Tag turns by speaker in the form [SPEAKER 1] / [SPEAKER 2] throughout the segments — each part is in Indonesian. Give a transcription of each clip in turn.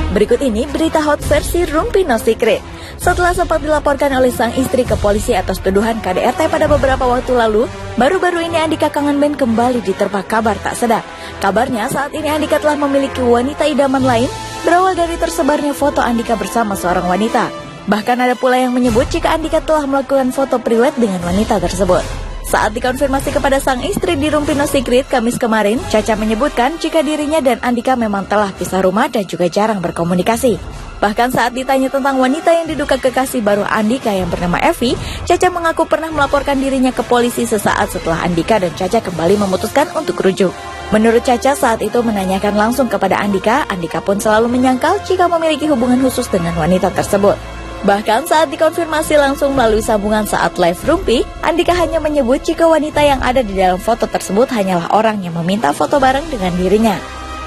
[SPEAKER 1] Berikut ini berita hot versi Rumpi No Secret. Setelah sempat dilaporkan oleh sang istri ke polisi atas tuduhan KDRT pada beberapa waktu lalu, baru-baru ini Andika Kangen Band kembali diterpa kabar tak sedap. Kabarnya saat ini Andika telah memiliki wanita idaman lain, berawal dari tersebarnya foto Andika bersama seorang wanita. Bahkan ada pula yang menyebut jika Andika telah melakukan foto priwet dengan wanita tersebut. Saat dikonfirmasi kepada sang istri di Rumpi No Secret Kamis kemarin, Caca menyebutkan jika dirinya dan Andika memang telah pisah rumah dan juga jarang berkomunikasi. Bahkan saat ditanya tentang wanita yang diduga kekasih baru Andika yang bernama Evi, Caca mengaku pernah melaporkan dirinya ke polisi sesaat setelah Andika dan Caca kembali memutuskan untuk rujuk. Menurut Caca saat itu menanyakan langsung kepada Andika, Andika pun selalu menyangkal jika memiliki hubungan khusus dengan wanita tersebut. Bahkan saat dikonfirmasi langsung melalui sambungan saat live Rumpi, Andika hanya menyebut jika wanita yang ada di dalam foto tersebut hanyalah orang yang meminta foto bareng dengan dirinya.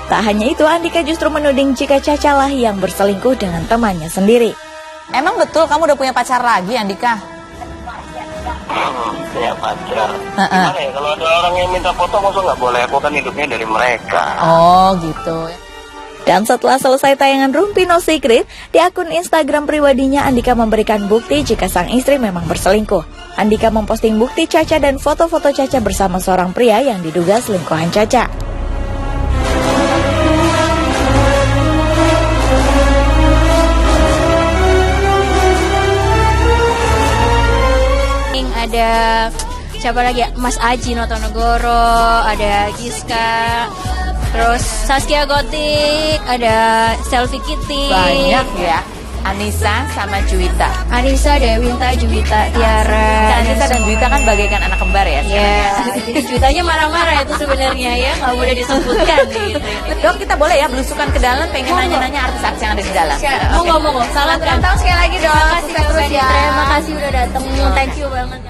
[SPEAKER 1] Tak hanya itu, Andika justru menuding jika Caca lah yang berselingkuh dengan temannya sendiri.
[SPEAKER 2] Emang betul kamu udah punya pacar lagi, Andika?
[SPEAKER 3] Punya pacar. Gimana ya, kalau ada orang yang minta foto, masa nggak boleh? Aku kan hidupnya dari mereka.
[SPEAKER 2] Oh gitu.
[SPEAKER 1] Dan setelah selesai tayangan Rumpi No Secret, di akun Instagram pribadinya Andika memberikan bukti jika sang istri memang berselingkuh. Andika memposting bukti Caca dan foto-foto Caca bersama seorang pria yang diduga selingkuhan Caca.
[SPEAKER 4] Ada siapa lagi ya? Mas Aji Notonegoro, ada Giska, terus Saskia Gotik, ada Selfie Kitty.
[SPEAKER 2] Banyak ya. Anissa sama Juwita.
[SPEAKER 4] Anissa, Dewinta, Juwita, Tiara.
[SPEAKER 2] Anissa dan Juwita kan bagaikan anak kembar ya?
[SPEAKER 4] Iya. Juwitanya marah-marah itu sebenarnya ya, nggak boleh disebutkan gitu.
[SPEAKER 2] Dok, kita boleh ya belusukan ke dalam, pengen nanya-nanya artis-artis yang ada di dalam.
[SPEAKER 4] Monggo. Salam
[SPEAKER 2] Selamat tahun sekali lagi dok.
[SPEAKER 4] Terima kasih, terima kasih udah datang. Thank you banget.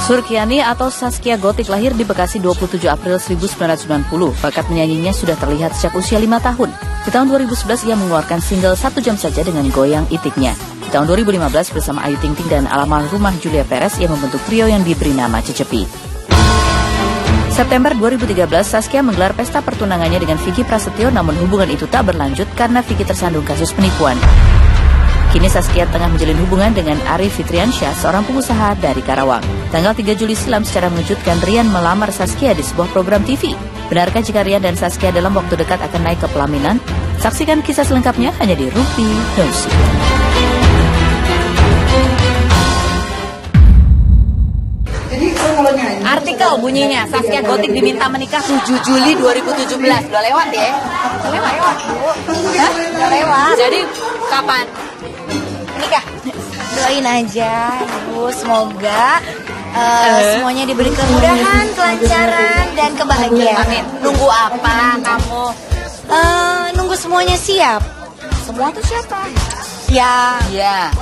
[SPEAKER 5] Surkiani atau Saskia Gotik lahir di Bekasi 27 April 1990. Bakat menyanyinya sudah terlihat sejak usia 5 tahun. Di tahun 2011 ia mengeluarkan single 1 jam saja dengan goyang itiknya. Di tahun 2015 bersama Ayu Ting Ting dan almarhumah Julia Perez ia membentuk trio yang diberi nama Cecepi. September 2013 Saskia menggelar pesta pertunangannya dengan Vicky Prasetyo, namun hubungan itu tak berlanjut karena Vicky tersandung kasus penipuan. Kini Saskia tengah menjalin hubungan dengan Arif Fitriansyah, seorang pengusaha dari Karawang. Tanggal 3 Juli silam secara mengejutkan Rian melamar Saskia di sebuah program TV. Benarkah jika Rian dan Saskia dalam waktu dekat akan naik ke pelaminan? Saksikan kisah selengkapnya hanya di Rumpi No Secret.
[SPEAKER 2] Artikel bunyinya, Saskia Gotik diminta menikah 7 Juli 2017. Udah lewat ya? Udah lewat, Bu. Hah? Udah lewat. Jadi kapan nikah?
[SPEAKER 6] Doain aja Ibu, semoga semuanya diberi kemudahan, kelancaran, dan kebahagiaan.
[SPEAKER 2] Amin. Nunggu apa kamu?
[SPEAKER 6] Nunggu semuanya siap.
[SPEAKER 2] Semua tuh siapa?
[SPEAKER 6] Ya,
[SPEAKER 2] Iya.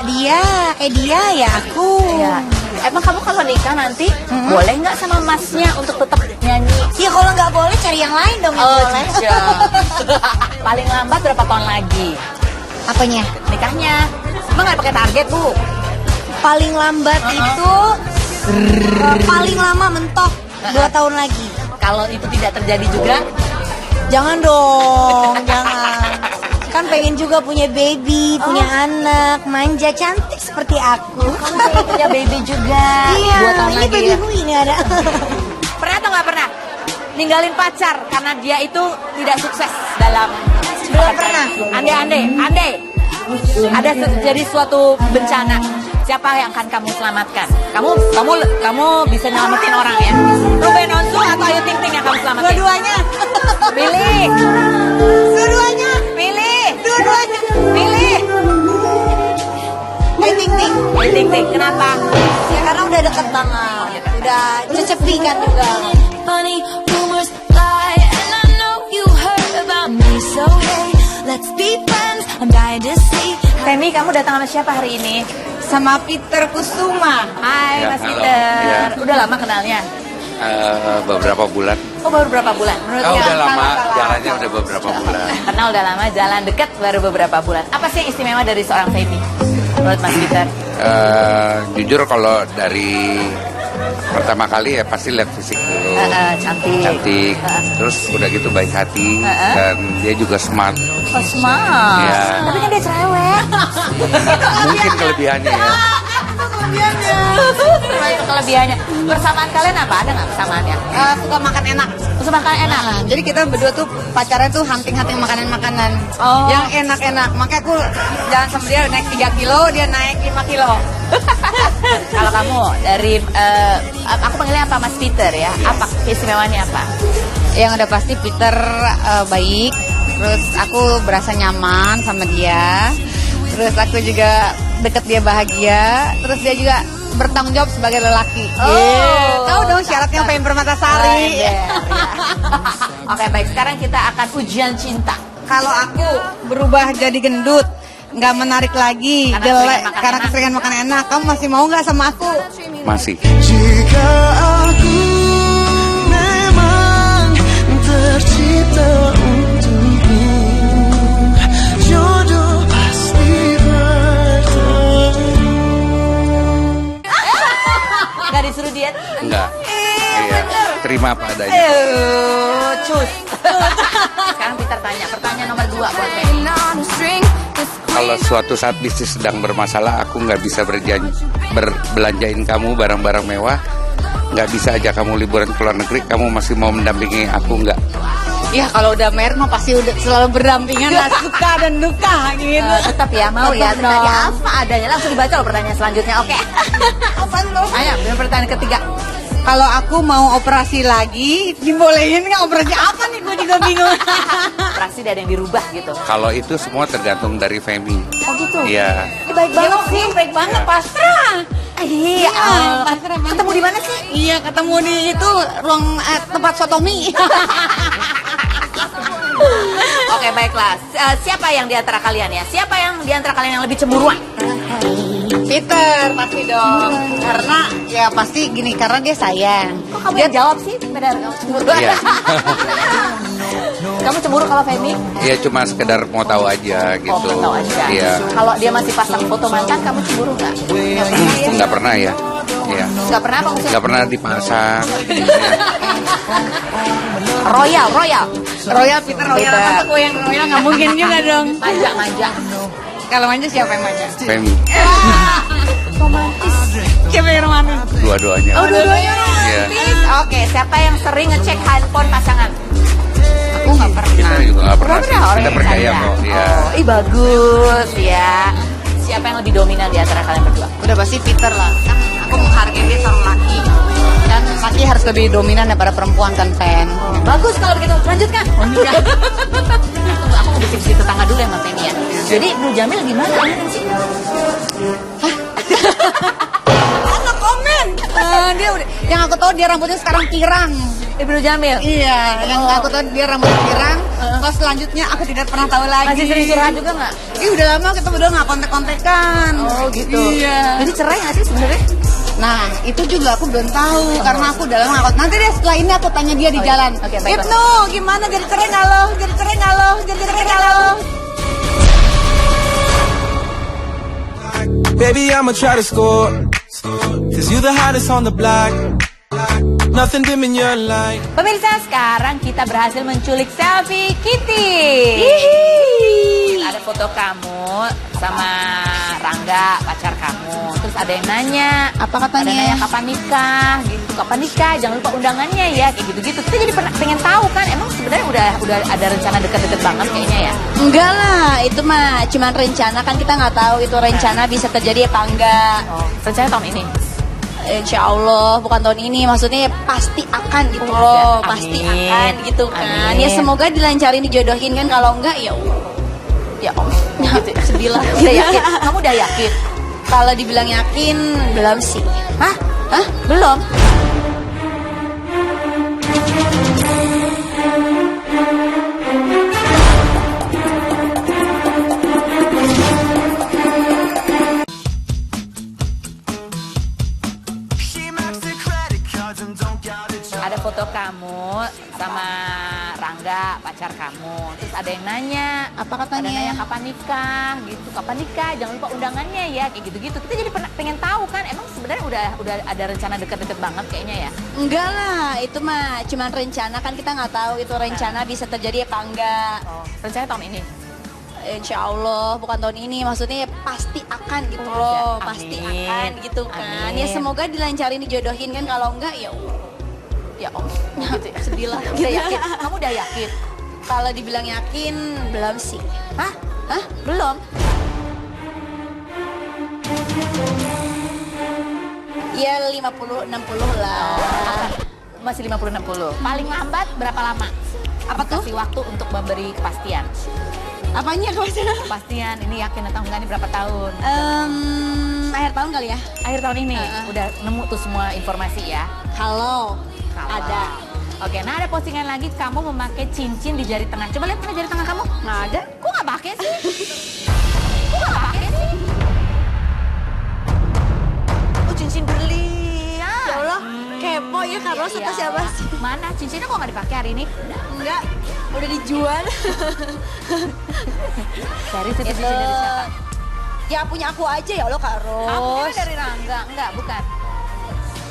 [SPEAKER 6] dia, ya aku.
[SPEAKER 2] Iya. Emang kamu kalau nikah nanti boleh nggak sama masnya untuk tetap nyanyi?
[SPEAKER 6] Ya kalau nggak boleh cari yang lain dong yang boleh.
[SPEAKER 2] Paling lambat berapa tahun lagi
[SPEAKER 6] Apanya?
[SPEAKER 2] nikahnya? Emang nggak pakai target, Bu?
[SPEAKER 6] Paling lambat itu paling lama mentok 2 tahun lagi.
[SPEAKER 2] Kalau itu tidak terjadi juga,
[SPEAKER 6] Jangan dong, jangan. Kan pengen juga punya baby, punya anak, manja, cantik seperti aku.
[SPEAKER 2] kamu pengen punya baby juga.
[SPEAKER 6] Iya,
[SPEAKER 2] 2 tahun
[SPEAKER 6] ini
[SPEAKER 2] lagi ya.
[SPEAKER 6] babyku ini ada.
[SPEAKER 2] Pernah atau nggak pernah ninggalin pacar karena dia itu tidak sukses dalam?
[SPEAKER 6] Belum pernah.
[SPEAKER 2] Andai ada terjadi suatu bencana, siapa yang akan kamu selamatkan? Kamu bisa nyelamatin orang ya? Ruben Onsu atau Ayu Ting Ting yang kamu selamatin?
[SPEAKER 6] Dua-duanya.
[SPEAKER 2] Pilih.
[SPEAKER 6] Dua-duanya.
[SPEAKER 2] Pilih.
[SPEAKER 6] Dua-duanya.
[SPEAKER 2] Pilih.
[SPEAKER 6] Ayu Ting Ting.
[SPEAKER 2] Ayu Ting Ting. Kenapa?
[SPEAKER 6] Ya karena udah deket banget. Udah cecepi kan juga.
[SPEAKER 7] Funny rumors fly, and I know you heard about me. So hey, let's be friends. I'm dying to see.
[SPEAKER 2] Temi, kamu datang sama siapa hari ini?
[SPEAKER 6] Sama Peter Kusuma.
[SPEAKER 2] Hai
[SPEAKER 3] Ya,
[SPEAKER 2] Mas
[SPEAKER 3] halo.
[SPEAKER 2] Peter.
[SPEAKER 3] Ya.
[SPEAKER 2] Udah lama kenalnya?
[SPEAKER 8] Beberapa bulan.
[SPEAKER 2] Oh, baru berapa bulan? Menurut
[SPEAKER 8] Oh,
[SPEAKER 2] kamu?
[SPEAKER 8] udah lama, jalannya udah beberapa bulan.
[SPEAKER 2] Kenal udah lama, jalan dekat baru beberapa bulan. Apa sih yang istimewa dari seorang Feby? Menurut Mas Peter?
[SPEAKER 8] Jujur kalau dari pertama kali ya pasti lihat fisik dulu.
[SPEAKER 2] Cantik.
[SPEAKER 8] Terus udah gitu baik hati dan dia juga smart.
[SPEAKER 2] Oh, smart.
[SPEAKER 8] Iya.
[SPEAKER 2] Tapi kan dia cerewet.
[SPEAKER 8] Mungkin kelebihannya ya.
[SPEAKER 2] Kelebihannya. Persamaan kalian apa? Ada nggak persamaannya?
[SPEAKER 6] Suka makan enak.
[SPEAKER 2] Suka makan enak.
[SPEAKER 6] Jadi kita berdua tuh pacarnya tuh hunting-hunting makanan-makanan
[SPEAKER 2] Oh.
[SPEAKER 6] yang enak-enak. Makanya aku jalan sama dia naik 3 kilo, dia naik 5 kilo.
[SPEAKER 2] Kalau kamu dari aku panggilnya apa, Mas Peter ya? Apa keistimewaannya apa?
[SPEAKER 6] Yang udah pasti Peter baik. Terus aku berasa nyaman sama dia. Terus aku juga deket dia bahagia. Terus dia juga bertanggung jawab sebagai lelaki. Tahu dong syaratnya pengen bermatasari.
[SPEAKER 2] Oke, baik. Sekarang kita akan ujian cinta.
[SPEAKER 6] Kalau aku berubah jadi gendut, nggak menarik lagi,
[SPEAKER 2] Karena
[SPEAKER 6] jelek,
[SPEAKER 2] keseringan makan
[SPEAKER 6] karena
[SPEAKER 2] enak.
[SPEAKER 6] keseringan makan enak, kamu masih mau nggak sama aku?
[SPEAKER 8] Masih.
[SPEAKER 9] Jika aku memang tercipta untukmu, jodoh pasti bertemu.
[SPEAKER 2] Gak disuruh diet?
[SPEAKER 8] Enggak. Iya. Terima apa adanya.
[SPEAKER 2] Cus. Sekarang Peter tanya, pertanyaan nomor 2 buat Feby.
[SPEAKER 8] Kalau suatu saat bisnis sedang bermasalah, aku nggak bisa belanjain kamu barang-barang mewah, nggak bisa aja kamu liburan ke luar negeri, kamu masih mau mendampingi aku nggak?
[SPEAKER 6] Ya kalau udah married mah pasti udah selalu berdampingan lah, suka dan duka gitu.
[SPEAKER 2] Tetap ya, mau ya.
[SPEAKER 6] Tetap dong.
[SPEAKER 2] Tanya apa adanya. Langsung dibaca loh pertanyaan selanjutnya. Oke.
[SPEAKER 6] Apaan tuh?
[SPEAKER 2] Ayo, pertanyaan ketiga.
[SPEAKER 6] Kalau aku mau operasi lagi, dibolehin nggak operasi apa nih? Gue juga bingung.
[SPEAKER 2] Operasi ada yang dirubah gitu.
[SPEAKER 8] Kalau itu semua tergantung dari Femi.
[SPEAKER 2] Oh gitu?
[SPEAKER 8] Iya.
[SPEAKER 2] Baik banget sih.
[SPEAKER 6] Baik banget, pasrah.
[SPEAKER 2] Iya.
[SPEAKER 6] Pasrah banget.
[SPEAKER 2] Ketemu di mana sih?
[SPEAKER 6] Iya, ketemu di itu ruang tempat sotomi.
[SPEAKER 2] Oke, baiklah. Siapa yang di antara kalian ya? Siapa yang di antara kalian yang lebih cemburuan?
[SPEAKER 6] Peter pasti dong. Karena ya pasti gini, karena dia sayang.
[SPEAKER 2] Kok kamu yang jawab sih? Benar, kamu cemburu.
[SPEAKER 8] Iya.
[SPEAKER 2] Kamu cemburu kalau Femi?
[SPEAKER 8] Iya, cuma sekedar mau tahu aja gitu.
[SPEAKER 2] Oh, pengen tahu aja.
[SPEAKER 8] Iya.
[SPEAKER 2] Kalau dia masih pasang foto mantan, kamu cemburu nggak?
[SPEAKER 8] Nggak pernah ya. Iya.
[SPEAKER 2] Nggak pernah apa maksudnya?
[SPEAKER 8] Nggak pernah dipasang.
[SPEAKER 2] Royal.
[SPEAKER 6] Royal Peter Royal. Masa gue yang Royal nggak mungkin juga dong.
[SPEAKER 2] Manja.
[SPEAKER 6] Kalau manja siapa yang manja?
[SPEAKER 8] Femi.
[SPEAKER 6] Siapa yang romantis?
[SPEAKER 8] Dua-duanya.
[SPEAKER 2] Oh, dua-duanya.
[SPEAKER 8] Iya.
[SPEAKER 2] Oke, siapa yang sering ngecek handphone pasangan?
[SPEAKER 6] Aku nggak pernah.
[SPEAKER 8] Kita juga nggak pernah.
[SPEAKER 2] Nggak pernah, orang
[SPEAKER 8] Kita
[SPEAKER 2] yang
[SPEAKER 8] percaya
[SPEAKER 2] canda.
[SPEAKER 8] kok. Iya.
[SPEAKER 2] Oh, bagus ya. Siapa yang lebih dominan di antara kalian berdua?
[SPEAKER 6] Udah pasti Peter lah. Kan aku menghargai dia sama laki. Dan laki harus lebih dominan daripada perempuan kan, Pen.
[SPEAKER 2] Bagus kalau begitu. Lanjutkan. Tunggu, aku mau bisik-bisik tetangga dulu ya, Mas Femi ya. Jadi, Bu Jamil gimana sih?
[SPEAKER 6] Anak komen. Dia udah. Yang aku tahu dia rambutnya sekarang pirang.
[SPEAKER 2] Ibnu Jamil.
[SPEAKER 6] Iya, yang aku tahu dia rambutnya pirang. Kalau selanjutnya aku tidak pernah tahu lagi.
[SPEAKER 2] Masih sering curhat juga nggak?
[SPEAKER 6] Udah lama kita udah nggak kontek-kontekan.
[SPEAKER 2] Oh gitu.
[SPEAKER 6] Iya.
[SPEAKER 2] Jadi cerai nggak sih sebenarnya?
[SPEAKER 6] Nah, itu juga aku belum tahu karena aku udah lama nggak. Nanti deh setelah ini aku tanya dia di jalan.
[SPEAKER 2] Oke, baiklah.
[SPEAKER 6] Ibnu, gimana jadi cerai nggak lo? Jadi cerai nggak lo? Jadi cerai nggak lo?
[SPEAKER 9] Baby, I'ma try to score. Cause you the hottest on the block. Nothing dim in your light.
[SPEAKER 2] Pemirsa, sekarang kita berhasil menculik selfie Kitty. Ada foto kamu sama Rangga, pacar kamu. Terus ada yang nanya,
[SPEAKER 6] Apa katanya?
[SPEAKER 2] Ada nanya kapan nikah, gitu. Kapan nikah? Jangan lupa undangannya ya, kayak gitu-gitu. Kita jadi pengen tahu kan, emang sebenarnya udah ada rencana deket-deket banget kayaknya ya.
[SPEAKER 4] Enggak lah, itu mah cuman rencana, kan kita nggak tahu itu rencana bisa terjadi apa enggak.
[SPEAKER 2] Oh, rencana tahun ini.
[SPEAKER 4] Insya Allah bukan tahun ini, maksudnya pasti akan gitu
[SPEAKER 2] Oh,
[SPEAKER 4] loh,
[SPEAKER 2] amin.
[SPEAKER 4] pasti akan gitu kan.
[SPEAKER 2] Amin.
[SPEAKER 4] Ya semoga dilancarin, dijodohin kan, kalau enggak ya
[SPEAKER 2] Ya om, gitu.
[SPEAKER 4] sedih lah.
[SPEAKER 2] Udah yakin? Kamu udah yakin?
[SPEAKER 4] Kalau dibilang yakin belum sih.
[SPEAKER 2] Hah? Belum?
[SPEAKER 9] She maxed the credit cards and don't got it.
[SPEAKER 2] foto kamu sama Rangga, pacar kamu. Terus ada yang nanya,
[SPEAKER 6] Apa katanya?
[SPEAKER 2] Ada yang nanya kapan nikah, gitu. Kapan nikah? Jangan lupa undangannya ya, kayak gitu-gitu. Kita jadi pengen tahu kan, emang sebenarnya udah ada rencana deket-deket banget kayaknya ya.
[SPEAKER 6] Enggak lah, itu mah cuman rencana, kan kita nggak tahu itu rencana bisa terjadi apa enggak.
[SPEAKER 2] Oh, rencana tahun ini.
[SPEAKER 6] Insya Allah bukan tahun ini, maksudnya ya pasti akan gitu
[SPEAKER 2] Oh,
[SPEAKER 6] loh,
[SPEAKER 2] amin.
[SPEAKER 6] pasti akan gitu kan.
[SPEAKER 2] Amin.
[SPEAKER 6] Ya semoga dilancarin, dijodohin kan, kalau enggak ya
[SPEAKER 2] Ya Allah, gitu ya.
[SPEAKER 6] sedih lah.
[SPEAKER 2] Udah yakin? Kamu udah yakin?
[SPEAKER 6] Kalau dibilang yakin belum sih.
[SPEAKER 2] Hah?
[SPEAKER 6] Hah?
[SPEAKER 2] Belum?
[SPEAKER 6] Ya 50-60 lah.
[SPEAKER 2] Masih 50-60. Paling lambat berapa lama?
[SPEAKER 6] Apa tuh?
[SPEAKER 2] Kasih waktu untuk memberi kepastian.
[SPEAKER 6] Apanya kepastian?
[SPEAKER 2] Kepastian, ini yakin atau enggak, ini berapa tahun?
[SPEAKER 6] Akhir tahun kali ya?
[SPEAKER 2] Akhir tahun ini udah nemu tuh semua informasi ya.
[SPEAKER 6] Kalau
[SPEAKER 2] Kalau.
[SPEAKER 6] ada.
[SPEAKER 2] Oke, nah ada postingan lagi kamu memakai cincin di jari tengah. Coba lihat mana jari tengah kamu.
[SPEAKER 6] Nggak ada.
[SPEAKER 2] Kok nggak pakai sih? Kok nggak pakai sih? Oh, cincin berlian.
[SPEAKER 6] Ya Allah, kepo ya Carlos atau siapa sih?
[SPEAKER 2] Mana cincinnya kok nggak dipakai hari ini?
[SPEAKER 6] Enggak, udah dijual.
[SPEAKER 2] Serius itu
[SPEAKER 6] Itu
[SPEAKER 2] cincin dari siapa?
[SPEAKER 6] ya punya aku aja ya Allah Kak
[SPEAKER 2] Aku
[SPEAKER 6] Ros.
[SPEAKER 2] dari Rangga. Enggak, bukan.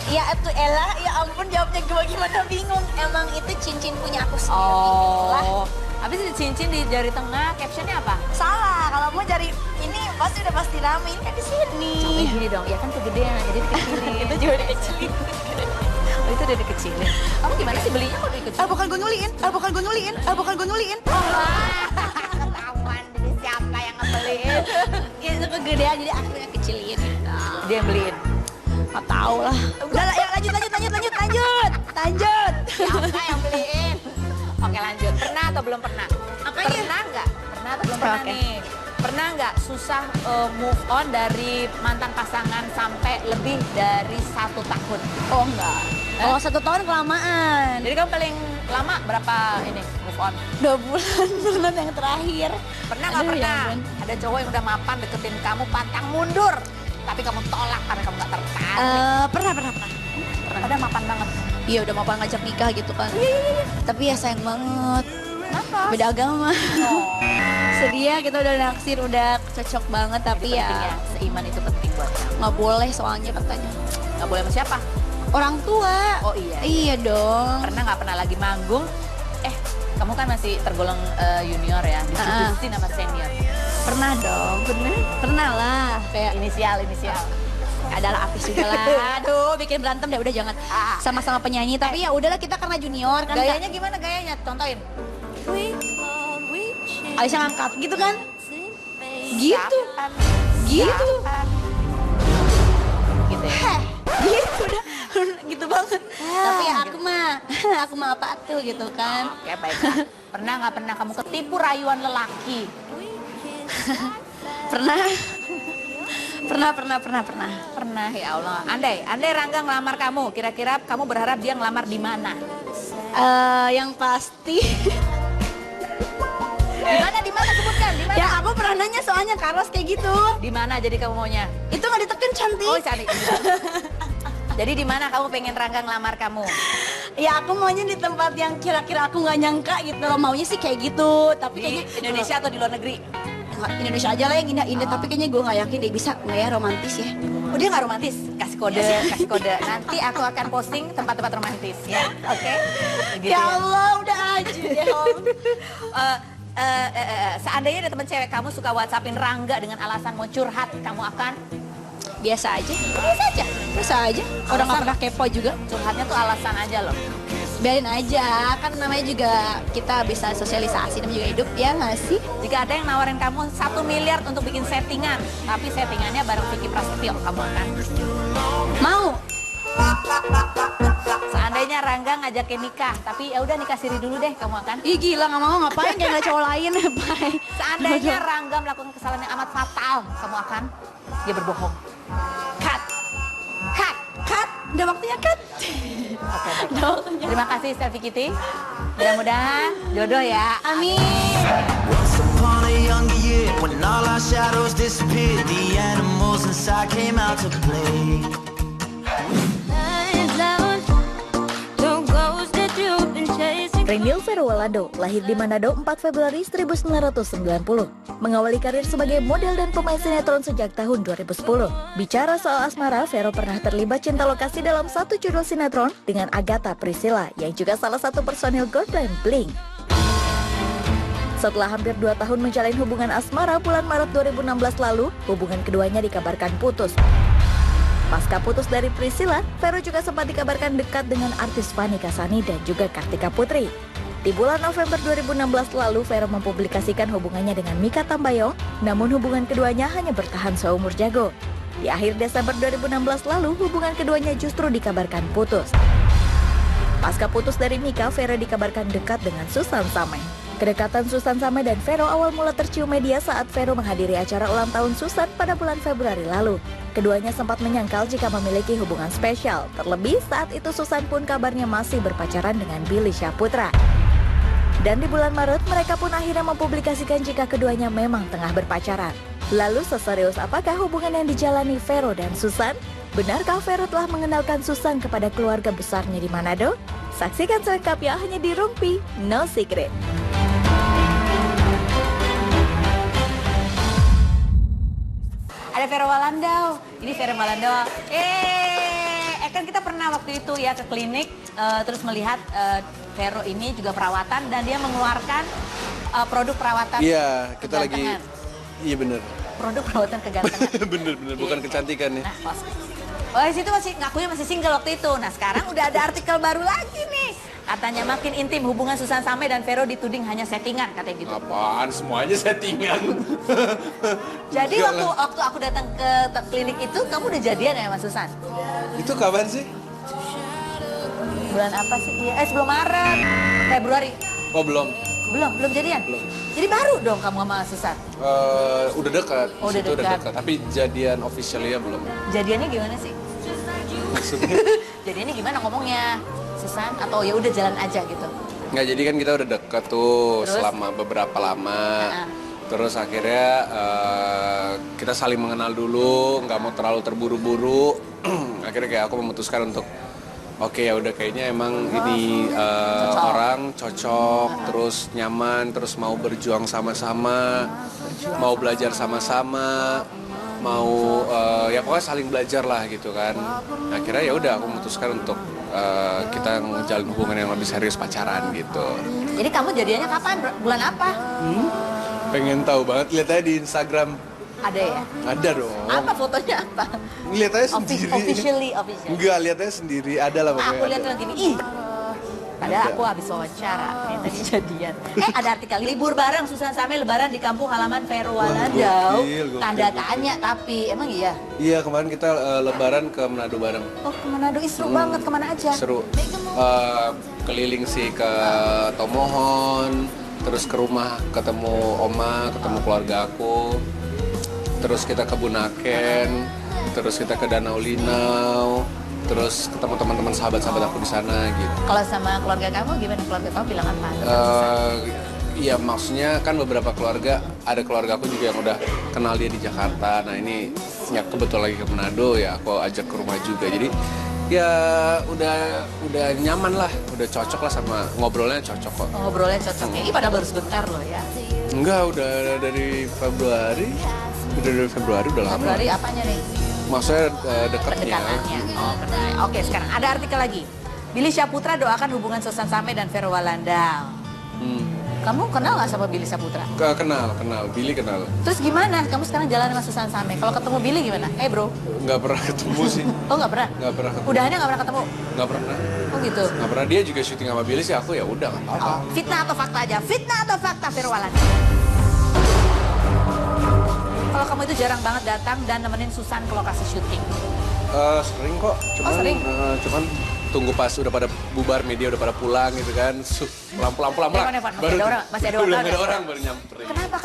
[SPEAKER 6] Ya itu Ella, ya ampun jawabnya gue gimana bingung. Emang itu cincin punya aku sendiri. Lah.
[SPEAKER 2] Oh. Habis itu cincin di jari tengah, captionnya apa?
[SPEAKER 6] Salah, kalau mau cari ini pasti udah pasti rame, ini kan di sini.
[SPEAKER 2] Contohnya gini dong, ya kan kegedean, jadi dikecilin.
[SPEAKER 6] Itu juga dikecilin.
[SPEAKER 2] Oh, itu udah dikecilin. Kamu gimana sih belinya kok dikecilin?
[SPEAKER 6] Bukan gue nyuliin, bukan gue nyuliin, bukan gue nyuliin.
[SPEAKER 2] Ketahuan jadi siapa yang ngebeliin?
[SPEAKER 6] Itu kegedean jadi aku yang kecilin.
[SPEAKER 2] Dia yang beliin.
[SPEAKER 6] Nggak tahu lah. Udah lah, yuk lanjut.
[SPEAKER 2] Siapa yang beliin? Oke lanjut. Pernah atau belum pernah?
[SPEAKER 6] Apanya?
[SPEAKER 2] Pernah nggak? Pernah atau belum pernah
[SPEAKER 6] Oke.
[SPEAKER 2] nih? Pernah nggak susah move on dari mantan pasangan sampai lebih dari 1 tahun?
[SPEAKER 6] Oh enggak. Oh 1 tahun kelamaan.
[SPEAKER 2] Jadi kamu paling lama berapa ini move on?
[SPEAKER 6] 2 bulan yang terakhir.
[SPEAKER 2] Pernah nggak
[SPEAKER 6] Aduh, ya
[SPEAKER 2] pernah?
[SPEAKER 6] ampun.
[SPEAKER 2] Ada cowok yang udah mapan deketin kamu pantang mundur, tapi kamu tolak karena kamu nggak tertarik.
[SPEAKER 6] Pernah.
[SPEAKER 2] Ada mapan banget.
[SPEAKER 6] Iya udah mau ngajak nikah gitu kan. Iya. Tapi ya sayang banget.
[SPEAKER 2] Kenapa?
[SPEAKER 6] Beda agama.
[SPEAKER 2] Oh.
[SPEAKER 6] Sedih ya, kita udah naksir, udah cocok banget, tapi
[SPEAKER 2] Penting
[SPEAKER 6] ya
[SPEAKER 2] seiman itu penting buat kamu.
[SPEAKER 6] nggak boleh soalnya katanya.
[SPEAKER 2] Nggak boleh sama siapa?
[SPEAKER 6] Orang tua.
[SPEAKER 2] Oh iya.
[SPEAKER 6] Iya dong.
[SPEAKER 2] Pernah nggak pernah lagi manggung? Kamu kan masih tergolong junior ya, diputusin sama senior.
[SPEAKER 6] Pernah dong. Pernah lah. Kayak
[SPEAKER 2] Inisial.
[SPEAKER 6] adalah artis juga lah. Aduh, bikin berantem deh, udah jangan. Sama-sama penyanyi, tapi ya udahlah kita karena junior kan.
[SPEAKER 2] Gayanya gimana gayanya? Contohin.
[SPEAKER 6] Aisyah ngangkat gitu kan? Gitu. Gitu.
[SPEAKER 2] Gitu ya.
[SPEAKER 6] Gitu udah. Gitu banget. Tapi ya aku mah apa tuh gitu kan.
[SPEAKER 2] Oke, baiklah. Pernah nggak pernah kamu ketipu rayuan lelaki?
[SPEAKER 6] Pernah.
[SPEAKER 2] Pernah, ya Allah. Andai Rangga ngelamar kamu, kira-kira kamu berharap dia ngelamar di mana?
[SPEAKER 6] Yang pasti
[SPEAKER 2] Di mana sebutkan, di mana?
[SPEAKER 6] ya aku pernah nanya soalnya Carlos kayak gitu.
[SPEAKER 2] Di mana jadi kamu maunya?
[SPEAKER 6] Itu nggak ditekan cantik.
[SPEAKER 2] Oh, cantik. Jadi di mana kamu pengen Rangga ngelamar kamu?
[SPEAKER 6] Ya aku maunya di tempat yang kira-kira aku nggak nyangka gitu loh. Maunya sih kayak gitu, tapi
[SPEAKER 2] Di
[SPEAKER 6] kayaknya
[SPEAKER 2] Indonesia atau di luar negeri?
[SPEAKER 6] Indonesia aja lah yang indah-indah, tapi kayaknya gue nggak yakin dia bisa nggak ya romantis ya.
[SPEAKER 2] Oh, dia nggak romantis? Kasih kode. Nanti aku akan posting tempat-tempat romantis ya. Oke? Gitu
[SPEAKER 6] Ya Allah, udah aja ya.
[SPEAKER 2] Seandainya ada teman cewek kamu suka WhatsAppin Rangga dengan alasan mau curhat, kamu akan
[SPEAKER 6] Biasa aja. Orang nggak pernah kepo juga.
[SPEAKER 2] curhatnya tuh alasan aja loh.
[SPEAKER 6] Biarin aja, kan namanya juga kita bisa sosialisasi, namanya juga hidup ya nggak sih?
[SPEAKER 2] Jika ada yang nawarin kamu 1 miliar untuk bikin settingan, tapi settingannya bareng Vicky Prasetyo, kamu akan?
[SPEAKER 6] Mau?
[SPEAKER 2] Seandainya Rangga ngajakin nikah, tapi ya udah nikah siri dulu deh, kamu akan?
[SPEAKER 6] Ih gila, nggak mau, ngapain kayak nggak cowok lain. Bye.
[SPEAKER 2] Seandainya Rangga melakukan kesalahan yang amat fatal, kamu akan? Dia berbohong. Cut.
[SPEAKER 6] Udah waktunya kan?
[SPEAKER 2] Oke, baik. Terima kasih Selfie Kitty. Mudah-mudahan jodoh ya.
[SPEAKER 6] Amin.
[SPEAKER 10] Once upon a younger year, when all our shadows disappeared, the animals inside came out to play.
[SPEAKER 7] Lights down, the ghost
[SPEAKER 1] Renil Vero Walando lahir di Manado 4 Februari 1990. Mengawali karir sebagai model dan pemain sinetron sejak tahun 2010. Bicara soal asmara, Vero pernah terlibat cinta lokasi dalam satu judul sinetron dengan Agatha Priscilla yang juga salah satu personil girl band Blink. Setelah hampir 2 tahun menjalin hubungan asmara, bulan Maret 2016 lalu, hubungan keduanya dikabarkan putus. Pasca putus dari Priscilla, Vero juga sempat dikabarkan dekat dengan artis Fanny Kasani dan juga Kartika Putri. Di bulan November 2016 lalu, Vero mempublikasikan hubungannya dengan Mikha Tambayong, namun hubungan keduanya hanya bertahan seumur jago. Di akhir Desember 2016 lalu, hubungan keduanya justru dikabarkan putus. Pasca putus dari Mikha, Vero dikabarkan dekat dengan Susan Sameh. Kedekatan Susan Sameh dan Vero awal mula tercium media saat Vero menghadiri acara ulang tahun Susan pada bulan Februari lalu. Keduanya sempat menyangkal jika memiliki hubungan spesial, terlebih saat itu Susan pun kabarnya masih berpacaran dengan Billy Syahputra. Dan di bulan Maret, mereka pun akhirnya mempublikasikan jika keduanya memang tengah berpacaran. Lalu seserius apakah hubungan yang dijalani Vero dan Susan? Benarkah Vero telah mengenalkan Susan kepada keluarga besarnya di Manado? Saksikan selengkapnya hanya di Rumpi No Secret.
[SPEAKER 2] Ada Vero Walando. Ini Vero Walando. Kan kita pernah waktu itu ya ke klinik terus melihat Vero ini juga perawatan dan dia mengeluarkan produk perawatan.
[SPEAKER 11] Iya, kita lagi. Iya bener.
[SPEAKER 2] Produk perawatan kegantengan.
[SPEAKER 11] bener, bukan kecantikan ya.
[SPEAKER 2] Nah, oh, di situ ngakunya masih single waktu itu. Nah, sekarang udah ada artikel baru lagi nih. Katanya makin intim hubungan Susan Sameh dan Vero dituding hanya settingan, katanya gitu.
[SPEAKER 11] Apaan? Semuanya settingan.
[SPEAKER 2] Jadi waktu aku datang ke klinik itu, kamu udah jadian ya sama Susan?
[SPEAKER 11] Itu kapan sih?
[SPEAKER 2] Bulan apa sih dia? Sebelum Maret, Februari.
[SPEAKER 11] Oh belum.
[SPEAKER 2] Belum jadian?
[SPEAKER 11] Belum.
[SPEAKER 2] Jadi baru dong kamu sama Susan?
[SPEAKER 11] Udah dekat.
[SPEAKER 2] Oh, udah dekat.
[SPEAKER 11] Tapi jadian officialnya belum.
[SPEAKER 2] Jadiannya gimana sih?
[SPEAKER 11] Maksudnya?
[SPEAKER 2] Jadiannya gimana ngomongnya? Susan atau ya udah jalan aja gitu?
[SPEAKER 11] Nggak, jadi kan kita udah deket tuh. Terus? Selama beberapa lama. Terus akhirnya kita saling mengenal dulu, nggak mau terlalu terburu-buru. Akhirnya kayak aku memutuskan untuk oke, ya udah kayaknya emang ini orang cocok, terus nyaman, terus mau berjuang sama-sama, mau belajar sama-sama, mau ya pokoknya saling belajar lah gitu kan. Akhirnya ya udah aku memutuskan untuk kita ngejalin hubungan yang lebih serius, pacaran gitu.
[SPEAKER 2] Jadi kamu jadiannya kapan? Bulan apa?
[SPEAKER 11] Pengen tahu banget, lihat aja di Instagram.
[SPEAKER 2] Ada ya?
[SPEAKER 11] Ada dong.
[SPEAKER 2] Apa fotonya apa?
[SPEAKER 11] Lihat aja sendiri.
[SPEAKER 2] Officially.
[SPEAKER 11] Enggak, lihat aja sendiri. Ada lah pokoknya.
[SPEAKER 2] Aku lihat lagi nih. Ih. Padahal aku habis wawancara nih tadi jadian. Ada artikel libur bareng Susan Sameh lebaran di kampung halaman Vero Walando. Tanda tanya tapi emang iya?
[SPEAKER 11] Iya, kemarin kita lebaran ke Manado bareng.
[SPEAKER 2] Oh, ke Manado. Seru banget, kemana aja?
[SPEAKER 11] Seru. Keliling sih ke Tomohon, terus ke rumah ketemu oma, ketemu keluarga aku. Terus kita ke Bunaken, terus kita ke Danau Linau, terus ketemu teman-teman sahabat-sahabat aku di sana gitu.
[SPEAKER 2] Kalau sama keluarga kamu gimana? Keluarga kamu bilang apa?
[SPEAKER 11] Iya, maksudnya kan beberapa keluarga, ada keluarga aku juga yang udah kenal dia di Jakarta. Nah ini ya kebetulan lagi ke Manado, ya aku ajak ke rumah juga. Jadi ya udah nyaman lah, udah cocok lah, sama ngobrolnya cocok kok.
[SPEAKER 2] Ngobrolnya cocok ya? Ini padahal baru sebentar loh ya.
[SPEAKER 11] Enggak, udah dari Februari. Udah dari Februari, udah lama.
[SPEAKER 2] Februari apanya nih?
[SPEAKER 11] Maksudnya dekatnya.
[SPEAKER 2] Pendekatannya. Oh, kenal. Oke, sekarang ada artikel lagi. Billy Syahputra doakan hubungan Susan Sameh dan Vero Walando. Kamu kenal nggak sama Billy Syahputra?
[SPEAKER 11] Kenal. Billy kenal.
[SPEAKER 2] Terus gimana? Kamu sekarang jalan sama Susan Sameh. Kalau ketemu Billy gimana? Bro.
[SPEAKER 11] Nggak pernah ketemu sih.
[SPEAKER 2] Oh, nggak pernah?
[SPEAKER 11] Nggak pernah ketemu.
[SPEAKER 2] Udahannya nggak pernah ketemu?
[SPEAKER 11] Nggak pernah.
[SPEAKER 2] Oh gitu?
[SPEAKER 11] Nggak pernah. Dia juga syuting sama Billy sih, aku ya udah nggak apa-apa.
[SPEAKER 2] Oh, fitnah atau fakta aja? Fitnah atau fakta Vero Walando? Kalau kamu itu jarang banget datang dan nemenin Susan ke lokasi syuting.
[SPEAKER 11] Sering kok. Cuman,
[SPEAKER 2] sering?
[SPEAKER 11] Cuman tunggu pas udah pada bubar, media udah pada pulang gitu kan. Lampu lah.
[SPEAKER 2] Masih ada orang,
[SPEAKER 11] baru nyamperin.
[SPEAKER 2] Kenapa?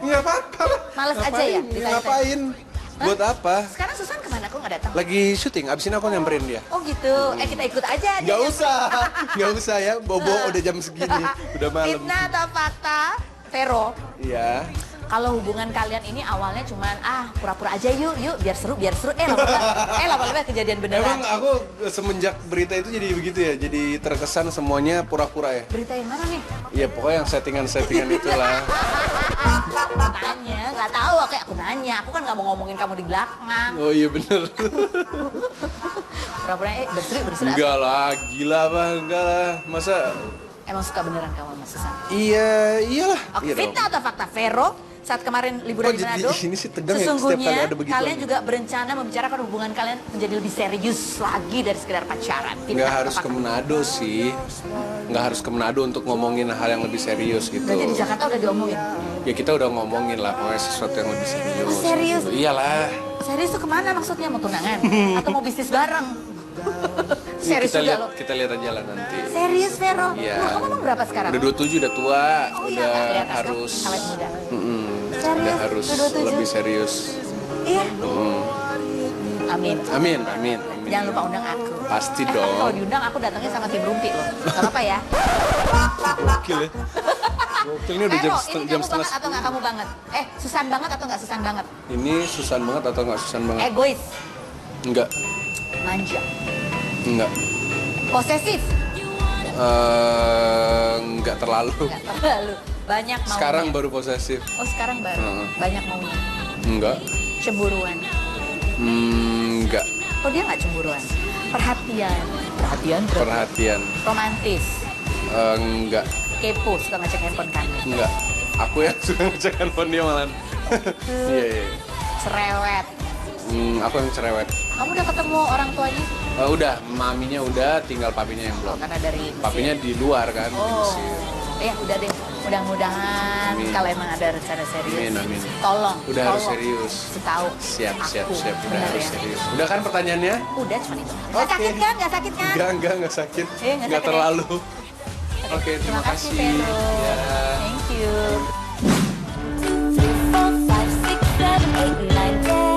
[SPEAKER 11] Nggak apa-apa.
[SPEAKER 2] Males aja ya?
[SPEAKER 11] Ngapain? Buat apa?
[SPEAKER 2] Sekarang Susan kemana? Aku nggak datang.
[SPEAKER 11] Lagi syuting, abis ini aku nyamperin dia.
[SPEAKER 2] Oh gitu. Kita ikut aja.
[SPEAKER 11] Nggak usah ya. Bobo udah jam segini, udah malam.
[SPEAKER 2] Fitnah atau fakta? Vero.
[SPEAKER 11] Iya.
[SPEAKER 2] kalau hubungan kalian ini awalnya cuman pura-pura aja yuk biar seru lama-lama kejadian beneran.
[SPEAKER 11] Emang aku semenjak berita itu jadi begitu ya, jadi terkesan semuanya pura-pura ya.
[SPEAKER 2] Berita yang mana nih?
[SPEAKER 11] Iya pokoknya yang settingan itulah.
[SPEAKER 2] Tanya, nggak tahu, kayak aku nanya, aku kan nggak mau ngomongin kamu di belakang.
[SPEAKER 11] Oh iya bener.
[SPEAKER 2] Pura-pura berseri.
[SPEAKER 11] Enggak lah, gila bang, enggak lah. Masa
[SPEAKER 2] Emang suka beneran kamu sama Susan?
[SPEAKER 11] iyalah.
[SPEAKER 2] Oke,
[SPEAKER 11] Iya dong.
[SPEAKER 2] fitnah atau fakta? Vero, saat kemarin liburan
[SPEAKER 11] Kok
[SPEAKER 2] di
[SPEAKER 11] jadi
[SPEAKER 2] Manado,
[SPEAKER 11] ini sih tegang ya, setiap
[SPEAKER 2] sesungguhnya
[SPEAKER 11] kali ada begitu
[SPEAKER 2] kalian
[SPEAKER 11] lagi.
[SPEAKER 2] juga berencana membicarakan hubungan kalian menjadi lebih serius lagi dari sekedar pacaran. Fitnah
[SPEAKER 11] Nggak
[SPEAKER 2] atau
[SPEAKER 11] harus
[SPEAKER 2] fakta?
[SPEAKER 11] ke Manado sih. Nggak harus ke Manado untuk ngomongin hal yang lebih serius gitu.
[SPEAKER 2] Berarti di Jakarta udah diomongin?
[SPEAKER 11] Ya kita udah ngomongin lah pokoknya sesuatu yang lebih serius.
[SPEAKER 2] Oh, serius?
[SPEAKER 11] Gitu. Iyalah.
[SPEAKER 2] Serius tuh kemana maksudnya? Mau tunangan? Atau mau bisnis bareng?
[SPEAKER 11] Ini
[SPEAKER 2] Serius
[SPEAKER 11] kita
[SPEAKER 2] juga
[SPEAKER 11] lihat
[SPEAKER 2] lo.
[SPEAKER 11] kita lihat aja lah nanti.
[SPEAKER 2] Serius, Vero?
[SPEAKER 11] Iya.
[SPEAKER 2] Wah, kamu emang berapa sekarang?
[SPEAKER 11] Udah 27, udah tua,
[SPEAKER 2] Oh iya,
[SPEAKER 11] udah
[SPEAKER 2] nggak kelihatan,
[SPEAKER 11] harus
[SPEAKER 2] awet muda.
[SPEAKER 11] udah
[SPEAKER 2] Serius?
[SPEAKER 11] harus
[SPEAKER 2] Udah 27?
[SPEAKER 11] lebih serius.
[SPEAKER 2] Iya.
[SPEAKER 11] Mm.
[SPEAKER 2] Amin.
[SPEAKER 11] Amin.
[SPEAKER 2] Jangan lupa undang aku.
[SPEAKER 11] Pasti
[SPEAKER 2] Tapi kalau
[SPEAKER 11] dong.
[SPEAKER 2] diundang aku datangnya sama tim Rumpi loh. Gak apa-apa ya.
[SPEAKER 11] Gokil ya. Gokil ini udah
[SPEAKER 2] Vero,
[SPEAKER 11] jam
[SPEAKER 2] ini
[SPEAKER 11] jam
[SPEAKER 2] kamu
[SPEAKER 11] setengah.
[SPEAKER 2] banget atau nggak kamu banget? Susan banget atau nggak Susan banget?
[SPEAKER 11] Ini Susan banget atau nggak Susan banget?
[SPEAKER 2] Egois,
[SPEAKER 11] Enggak.
[SPEAKER 2] manja,
[SPEAKER 11] Enggak.
[SPEAKER 2] posesif,
[SPEAKER 11] Enggak terlalu.
[SPEAKER 2] nggak terlalu, banyak maunya.
[SPEAKER 11] Sekarang baru posesif.
[SPEAKER 2] Oh sekarang baru,
[SPEAKER 11] Heeh.
[SPEAKER 2] banyak maunya,
[SPEAKER 11] Enggak.
[SPEAKER 2] cemburuan.
[SPEAKER 11] Enggak.
[SPEAKER 2] Oh dia nggak cemburuan, perhatian,
[SPEAKER 11] Perhatian.
[SPEAKER 2] romantis,
[SPEAKER 11] Enggak.
[SPEAKER 2] kepo, suka ngecek handphone kan,
[SPEAKER 11] Enggak. Aku yang suka ngecek handphone dia malah. Iya.
[SPEAKER 2] cerewet.
[SPEAKER 11] Aku yang cerewet.
[SPEAKER 2] Kamu udah ketemu orang tuanya?
[SPEAKER 11] Udah, maminya udah, tinggal papinya yang belum.
[SPEAKER 2] Karena dari
[SPEAKER 11] Papinya di luar kan, di
[SPEAKER 2] Oh,
[SPEAKER 11] Mesir.
[SPEAKER 2] ya udah deh. Mudah-mudahan
[SPEAKER 11] Amin.
[SPEAKER 2] kalau emang ada rencana serius.
[SPEAKER 11] Amin.
[SPEAKER 2] Tolong.
[SPEAKER 11] Udah harus serius.
[SPEAKER 2] Tahu.
[SPEAKER 11] Siap.
[SPEAKER 2] Aku.
[SPEAKER 11] Udah
[SPEAKER 2] Benar
[SPEAKER 11] harus
[SPEAKER 2] ya?
[SPEAKER 11] serius. Udah kan pertanyaannya?
[SPEAKER 2] Udah cuma itu. Nggak sakit kan? Nggak sakit kan?
[SPEAKER 11] Enggak sakit.
[SPEAKER 2] Nggak
[SPEAKER 11] Enggak
[SPEAKER 2] sakit ya?
[SPEAKER 11] terlalu. Oke, terima
[SPEAKER 2] kasih,
[SPEAKER 11] kasih.
[SPEAKER 2] Vero.
[SPEAKER 11] Ya.
[SPEAKER 2] Thank you.
[SPEAKER 7] 4, 5, 6, 7, 8, 9, 10.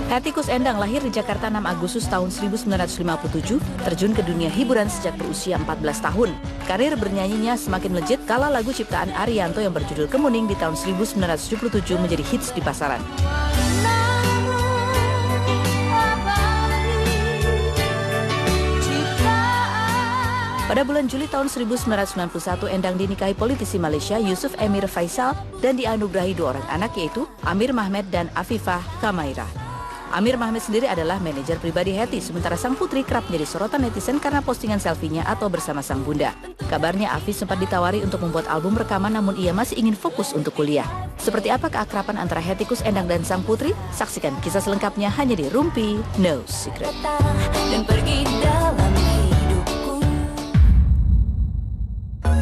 [SPEAKER 5] Hetty Koes Endang lahir di Jakarta 6 Agustus tahun 1957, terjun ke dunia hiburan sejak berusia 14 tahun. Karir bernyanyinya semakin melejit kala lagu ciptaan Arianto yang berjudul Kemuning di tahun 1977 menjadi hits di pasaran. Pada bulan Juli tahun 1991, Endang dinikahi politisi Malaysia Yusuf Emir Faisal dan dianugerahi 2 orang anak yaitu Amir Mahmed dan Afifah Kamairah. Amir Mahmed sendiri adalah manajer pribadi Hetty, sementara sang putri kerap menjadi sorotan netizen karena postingan selfie-nya atau bersama sang bunda. Kabarnya Afif sempat ditawari untuk membuat album rekaman namun ia masih ingin fokus untuk kuliah. Seperti apa keakraban antara Hetty Koes Endang dan sang putri? Saksikan kisah selengkapnya hanya di Rumpi No Secret.
[SPEAKER 7] Dan pergi dalam hidupku.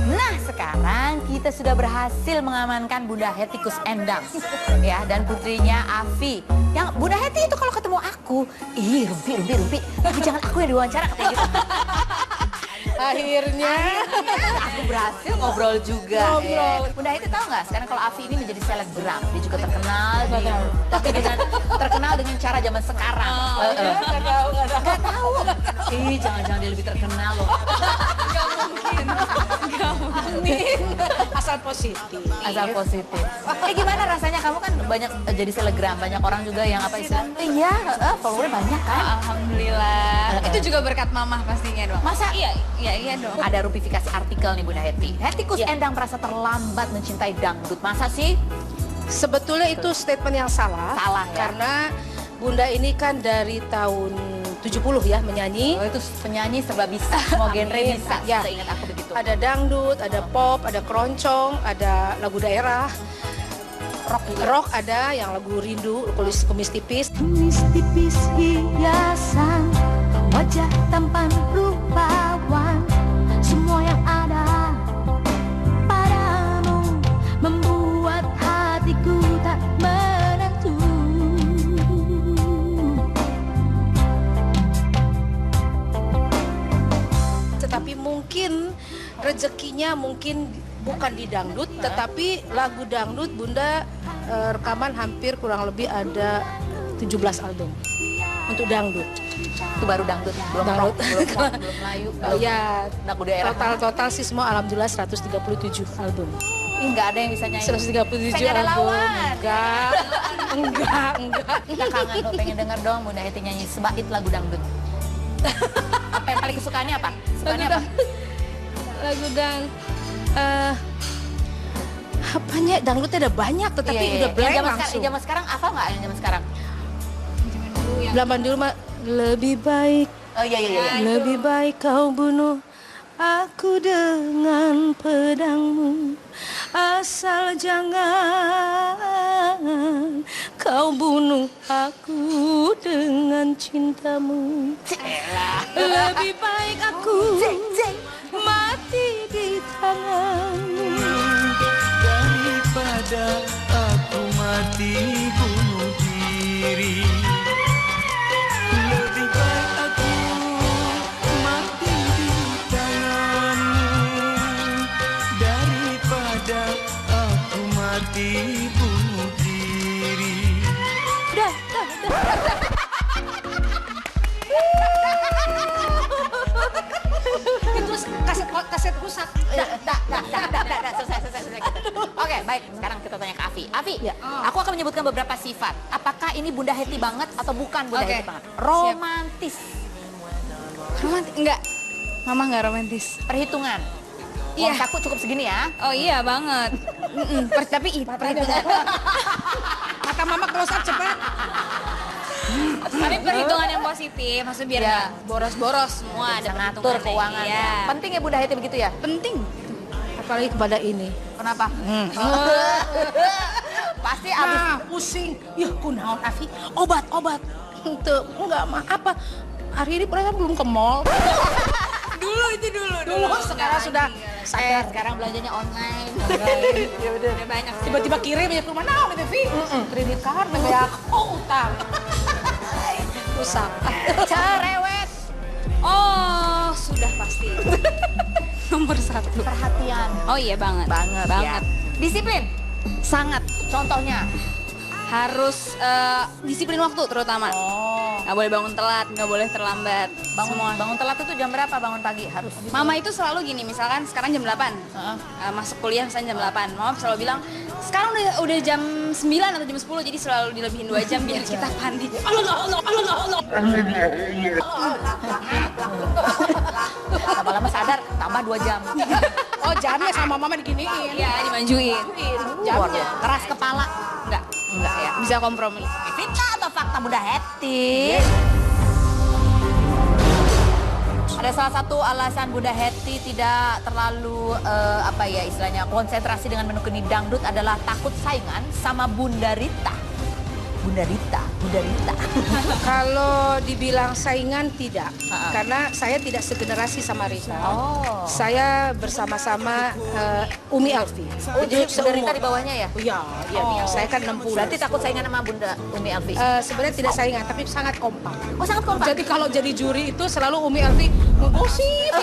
[SPEAKER 2] Nah, sekarang kita sudah berhasil mengamankan Bunda Hetty Koes Endang ya, dan putrinya Afi. Yang Bunda Hetty itu kalau ketemu aku, Rumpi, tapi jangan aku yang diwawancara katanya gitu.
[SPEAKER 6] Akhirnya
[SPEAKER 2] Aku berhasil ngobrol juga. Ya. Bunda Hetty tahu nggak? Sekarang kalau Afi ini menjadi selebgram, dia juga terkenal, tapi terkenal dengan cara zaman sekarang. Nggak tahu. Jangan-jangan dia lebih terkenal loh.
[SPEAKER 6] asal positif.
[SPEAKER 2] Asal positif. Gimana rasanya? Kamu kan banyak jadi selebgram, banyak orang juga yang apa istilahnya? Iya, followernya banyak kan?
[SPEAKER 6] Alhamdulillah. Itu juga berkat mamah pastinya dong.
[SPEAKER 2] Masa?
[SPEAKER 6] Iya dong.
[SPEAKER 2] Ada rupifikasi artikel nih Bunda Hetty. Hetty Koes Endang merasa terlambat mencintai dangdut. Masa sih?
[SPEAKER 12] Sebetulnya itu statement yang salah.
[SPEAKER 2] Salah ya?
[SPEAKER 12] Karena Bunda ini kan dari tahun 70 ya menyanyi.
[SPEAKER 2] Oh, itu penyanyi serba bisa, semua genre bisa.
[SPEAKER 12] Ya.
[SPEAKER 2] Seingat aku begitu.
[SPEAKER 12] Ada dangdut, ada pop, ada keroncong, ada lagu daerah. Rock ada, yang lagu rindu, kumis tipis.
[SPEAKER 7] Kumis tipis hiasan, wajah tampan rupawan, semua yang ada padamu membuat hatiku tak menentu.
[SPEAKER 12] Tetapi mungkin rezekinya mungkin bukan di dangdut, tetapi lagu dangdut Bunda rekaman hampir kurang lebih ada 17 album untuk dangdut.
[SPEAKER 2] Itu baru dangdut, belum rock, belum pop, belum Melayu, belum
[SPEAKER 12] Ya,
[SPEAKER 2] lagu daerah.
[SPEAKER 12] total sih semua alhamdulillah 137 album.
[SPEAKER 2] Nggak ada yang bisa nyanyi.
[SPEAKER 12] 137
[SPEAKER 2] Saya nggak ada
[SPEAKER 12] album.
[SPEAKER 2] lawan.
[SPEAKER 12] Enggak.
[SPEAKER 2] Kita kangen lo, pengen denger dong Bunda Heti nyanyi sebait lagu dangdut. Apa yang paling kesukaannya apa? Sukanya apa?
[SPEAKER 12] Lagu apanya dangdutnya ada banyak tetapi udah blank langsung.
[SPEAKER 2] Zaman sekarang apa nggak yang zaman sekarang?
[SPEAKER 12] Zaman dulu mah lebih baik.
[SPEAKER 2] Oh iya.
[SPEAKER 12] Lebih baik kau bunuh aku dengan pedangmu, asal jangan kau bunuh aku dengan cintamu. Lebih baik aku mati di tanganmu
[SPEAKER 10] daripada aku mati bunuh diri. Lebih baik aku mati di tanganmu daripada aku mati bunuh diri.
[SPEAKER 12] Dah. Itu kaset rusak.
[SPEAKER 2] Selesai gitu. Oke, baik. Sekarang kita tanya ke Afi. Afi, aku akan menyebutkan beberapa sifat. Apakah ini Bunda Heti banget atau bukan Bunda Heti banget? Romantis.
[SPEAKER 6] Romantis? Enggak. Mama nggak romantis.
[SPEAKER 2] Perhitungan.
[SPEAKER 6] Iya.
[SPEAKER 2] Uang saku cukup segini ya?
[SPEAKER 6] Oh iya banget. Tapi perhitungan.
[SPEAKER 12] Mata mama close up cepat.
[SPEAKER 6] Tapi perhitungan yang positif, maksudnya biar nggak boros-boros semua ada
[SPEAKER 2] Ngatur
[SPEAKER 6] perhitungan.
[SPEAKER 2] keuangan.
[SPEAKER 6] Iya.
[SPEAKER 2] Penting ya Bunda Heti begitu ya?
[SPEAKER 6] Penting.
[SPEAKER 12] Apalagi kepada ini.
[SPEAKER 2] Kenapa? Pasti abis.
[SPEAKER 12] Pusing. Ya kunaon Afi. Obat. Tuh, enggak mah apa. Hari ini perasaan belum ke mall. Dulu sekarang sudah sadar.
[SPEAKER 2] Sekarang belanjanya online.
[SPEAKER 6] Ya udah banyak.
[SPEAKER 12] Tiba-tiba kirim ya ke rumah naon itu Vi. Kredit card kayak utang. Rusak.
[SPEAKER 2] Cerewet.
[SPEAKER 6] Oh, sudah pasti. Nomor 1.
[SPEAKER 2] Perhatian.
[SPEAKER 6] Oh iya banget.
[SPEAKER 2] Banget. Disiplin.
[SPEAKER 6] Sangat.
[SPEAKER 2] Contohnya.
[SPEAKER 6] Harus disiplin waktu terutama. Nggak boleh bangun telat, nggak boleh terlambat.
[SPEAKER 2] Bangun telat itu jam berapa bangun pagi? Harus.
[SPEAKER 6] Mama itu selalu gini, misalkan sekarang jam 8. Masuk kuliah misalnya jam 8. Mama selalu bilang, sekarang udah jam 9 atau jam 10, jadi selalu dilebihin 2 jam biar kita mandi.
[SPEAKER 12] Allah.
[SPEAKER 2] Lama-lama sadar, tambah 2 jam.
[SPEAKER 12] Oh jamnya sama mama diginiin.
[SPEAKER 6] Iya, dimajuin.
[SPEAKER 12] Jamnya.
[SPEAKER 2] Keras kepala.
[SPEAKER 6] Enggak ya, bisa kompromi.
[SPEAKER 2] Fitnah atau fakta Bunda Heti? Ada salah satu alasan Bunda Heti tidak terlalu istilahnya konsentrasi dengan menekuni dangdut adalah takut saingan sama Bunda Rita. Bunda Rita.
[SPEAKER 12] Kalau dibilang saingan tidak, karena saya tidak segenerasi sama Rita. Saya bersama-sama Umi Elvi.
[SPEAKER 2] Jadi Bunda Rita di bawahnya ya?
[SPEAKER 12] Iya. Saya kan 60.
[SPEAKER 2] Berarti takut saingan sama Bunda Umi Elvi?
[SPEAKER 12] Sebenarnya tidak saingan, tapi sangat kompak.
[SPEAKER 2] Oh sangat kompak?
[SPEAKER 12] Jadi kalau jadi juri itu selalu Umi Elvi ngegosip.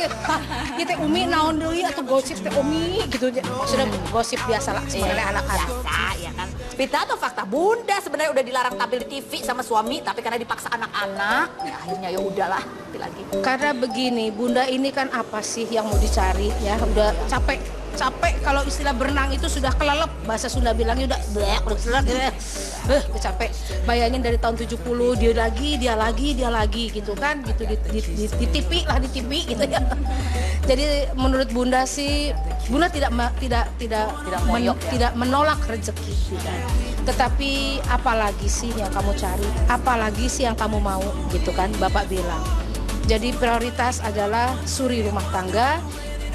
[SPEAKER 12] Kita Umi naon deui atau gosip teh Umi gitu. Sudah gosip biasa lah sebenarnya anak-anak.
[SPEAKER 2] Biasa ya kan. Fitnah atau fakta? Bunda sebenarnya udah dilarang tampil di TV sama suami, tapi karena dipaksa anak-anak, ya akhirnya ya udahlah, lagi.
[SPEAKER 12] Karena begini, Bunda ini kan apa sih yang mau dicari ya? Udah capek kalau istilah berenang itu sudah kelelep, bahasa Sunda bilangnya udah capek. Bayangin dari tahun 70 dia lagi gitu kan, gitu di TV gitu ya. Jadi menurut Bunda sih, Bunda tidak menolak rezeki, tetapi apalagi sih yang kamu cari, apalagi sih yang kamu mau gitu kan, Bapak bilang. Jadi prioritas adalah suri rumah tangga.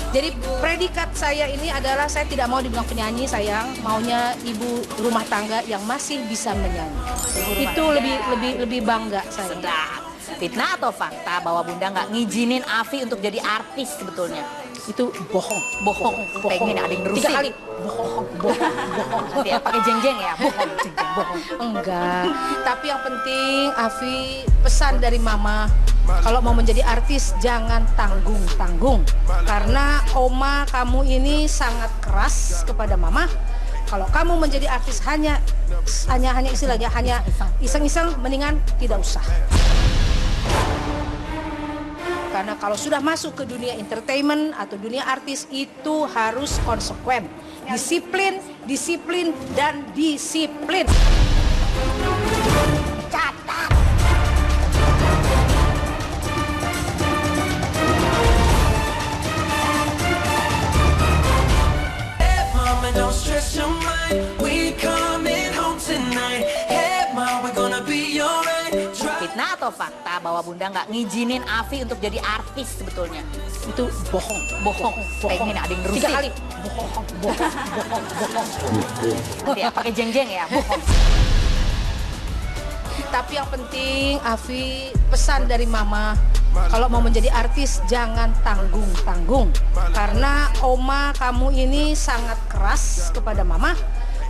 [SPEAKER 12] Jadi predikat saya ini adalah saya tidak mau dibilang penyanyi, sayang, maunya ibu rumah tangga yang masih bisa menyanyi. Itu lebih bangga saya.
[SPEAKER 2] Sedap. Fitnah atau fakta bahwa Bunda nggak ngizinin Afi untuk jadi artis sebetulnya?
[SPEAKER 12] Itu bohong.
[SPEAKER 2] Pengen ada yang nerusin.
[SPEAKER 12] 3 kali. Bohong.
[SPEAKER 2] Nanti ya pakai jeng-jeng ya, bohong.
[SPEAKER 12] Enggak. Tapi yang penting Afi, pesan dari Mama, kalau mau menjadi artis jangan tanggung-tanggung. Karena Oma kamu ini sangat keras kepada Mama. Kalau kamu menjadi artis hanya istilahnya hanya iseng-iseng, mendingan tidak usah. Karena kalau sudah masuk ke dunia entertainment atau dunia artis itu harus konsekuen. Disiplin, disiplin, dan disiplin. Catat.
[SPEAKER 10] Mama, don't stress your mind. We coming home tonight. Hey, mom, we're gonna be alright.
[SPEAKER 2] Fitnah atau fakta bahwa Bunda nggak ngizinin Afi untuk jadi artis sebetulnya?
[SPEAKER 12] Itu bohong.
[SPEAKER 2] Bohong. Pengen ada yang nerusin.
[SPEAKER 12] 3 kali. Bohong, bohong, bohong, bohong.
[SPEAKER 2] Nanti ya, pakai jeng-jeng ya, bohong.
[SPEAKER 12] Tapi yang penting, Afi, pesan dari Mama, kalau mau menjadi artis jangan tanggung-tanggung. Karena Oma kamu ini sangat keras kepada Mama.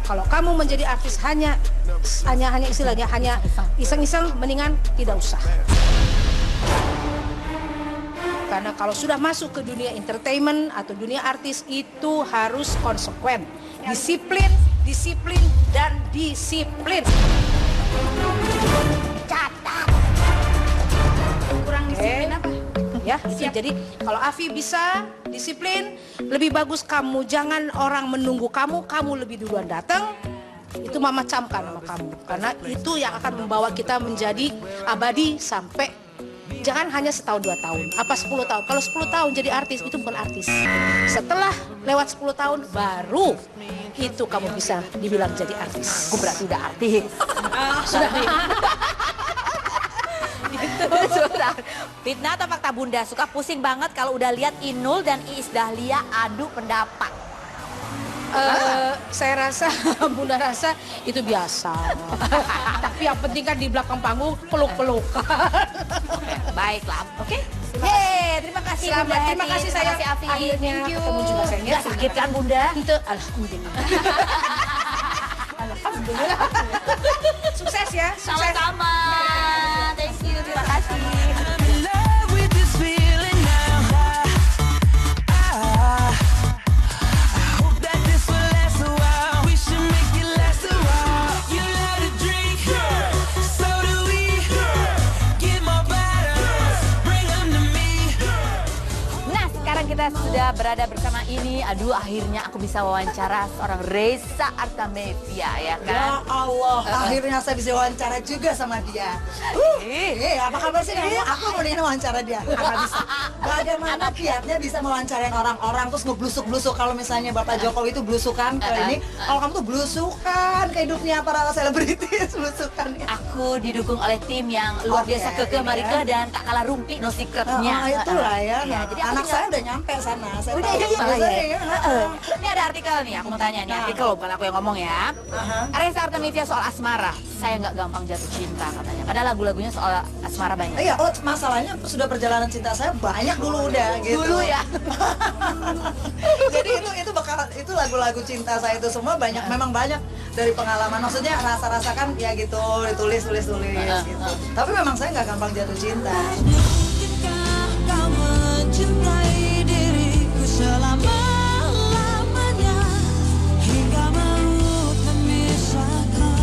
[SPEAKER 12] Kalau kamu menjadi artis hanya istilahnya hanya iseng-iseng, mendingan tidak usah. Karena kalau sudah masuk ke dunia entertainment atau dunia artis itu harus konsekuen. Disiplin, disiplin, dan disiplin. Catat. Kurang disiplin apa? Ya, jadi kalau Afi bisa disiplin, lebih bagus kamu jangan orang menunggu kamu lebih duluan datang. Itu Mama camkan sama kamu, karena itu yang akan membawa kita menjadi abadi sampai jangan hanya setahun 2 tahun, apa 10 tahun. Kalau 10 tahun jadi artis itu bukan artis. Setelah lewat 10 tahun baru itu kamu bisa dibilang jadi artis.
[SPEAKER 2] Aku berarti udah artis.
[SPEAKER 12] Sudah.
[SPEAKER 2] Sudah. Fitnah atau fakta Bunda suka pusing banget kalau udah lihat Inul dan Iis Dahlia adu pendapat.
[SPEAKER 12] Saya rasa, Bunda rasa itu biasa. Tapi yang penting kan di belakang panggung peluk-pelukan.
[SPEAKER 2] Baiklah, oke? Yeay, terima kasih
[SPEAKER 12] Selamat,
[SPEAKER 2] Bunda
[SPEAKER 12] terima
[SPEAKER 2] Heti.
[SPEAKER 12] kasih sayang.
[SPEAKER 2] Terima kasih Afi.
[SPEAKER 12] Akhirnya
[SPEAKER 2] Thank you.
[SPEAKER 12] ketemu juga sayang.
[SPEAKER 2] Nggak sakit kan Bunda?
[SPEAKER 12] Itu alhamdulillah. Alhamdulillah. Sukses ya. Sukses.
[SPEAKER 2] Sama-sama. Thank you, terima kasih.
[SPEAKER 10] I'm in love with this feeling now. I hope that this will last a while. We should make it last a while. You love to drink, so do we. Get more bottles, bring them to me.
[SPEAKER 2] Nah, sekarang kita sudah berada bersama ini. Aduh, akhirnya aku bisa wawancara seorang Reza Artamevia, ya kan?
[SPEAKER 13] Ya Allah, akhirnya saya bisa wawancara juga sama dia. Apa kabar sih kamu? Aku mau wawancara dia. Nggak bisa. Bagaimana kiatnya bisa mewawancarain orang-orang terus ngeblusuk-blusuk kalau misalnya Bapak Jokowi itu blusukan ke ini. Kalau kamu tuh blusukan ke hidupnya para selebritis blusukan.
[SPEAKER 2] Aku didukung oleh tim yang luar biasa kekeh Marika dan tak kalah rumpi no secretnya.
[SPEAKER 13] Itulah ya.
[SPEAKER 2] Ya, jadi aku
[SPEAKER 13] Anak
[SPEAKER 2] tinggal-
[SPEAKER 13] saya udah nyampe sana. Saya
[SPEAKER 2] Udah
[SPEAKER 13] tahu.
[SPEAKER 2] malah ya.
[SPEAKER 13] Iya.
[SPEAKER 2] Ini ada artikel nih, aku mau tanya nih, artikel loh, bukan aku yang ngomong ya. Reza Artamevia soal asmara, saya nggak gampang jatuh cinta katanya. Padahal lagu-lagunya soal asmara banyak.
[SPEAKER 13] Iya, oh masalahnya sudah perjalanan cinta saya banyak dulu udah gitu.
[SPEAKER 2] Dulu ya.
[SPEAKER 13] Jadi itu lagu-lagu cinta saya itu semua banyak, memang banyak dari pengalaman. Maksudnya rasa-rasa kan ya gitu, ditulis gitu. Tapi memang saya nggak gampang jatuh cinta.
[SPEAKER 10] Mungkinkah kau mencintai diriku selama-lamanya hingga maut memisahkan?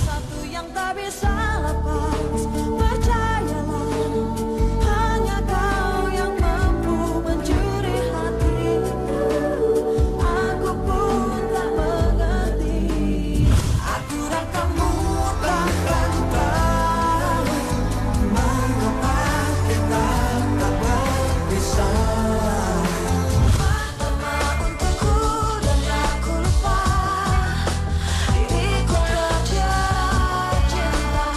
[SPEAKER 10] Satu yang tak bisa lepas, percayalah, hanya kau yang mampu mencuri hatiku. Aku pun tak mengerti. Aku dan kamu takkan tahu mengapa kita tak berpisah. Pertama untukku dan aku lupa diriku terjadi cinta,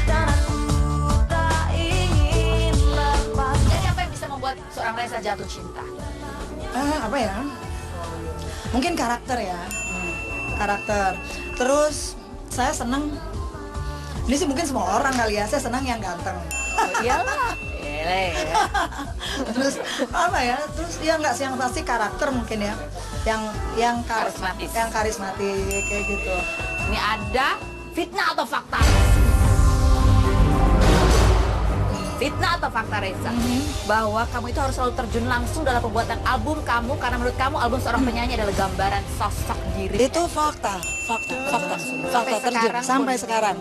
[SPEAKER 10] dan aku tak ingin lepas.
[SPEAKER 2] Jadi apa yang bisa membuat seorang Reza jatuh cinta?
[SPEAKER 13] Apa ya? Mungkin karakter ya. Karakter. Terus saya senang. Ini sih mungkin semua orang kali ya. Saya senang yang ganteng.
[SPEAKER 2] Oh, iyalah.
[SPEAKER 13] Terus apa ya? Terus ya nggak sih, yang pasti karakter mungkin ya. Yang
[SPEAKER 2] Karismatis.
[SPEAKER 13] Yang karismatik kayak gitu.
[SPEAKER 2] Ini ada fitnah atau fakta? Fitnah atau fakta Reza? Bahwa kamu itu harus selalu terjun langsung dalam pembuatan album kamu karena menurut kamu album seorang penyanyi adalah gambaran sosok diri.
[SPEAKER 13] Itu fakta
[SPEAKER 2] Sampai
[SPEAKER 13] terjun
[SPEAKER 2] sekarang
[SPEAKER 13] sampai
[SPEAKER 2] pun.
[SPEAKER 13] sekarang.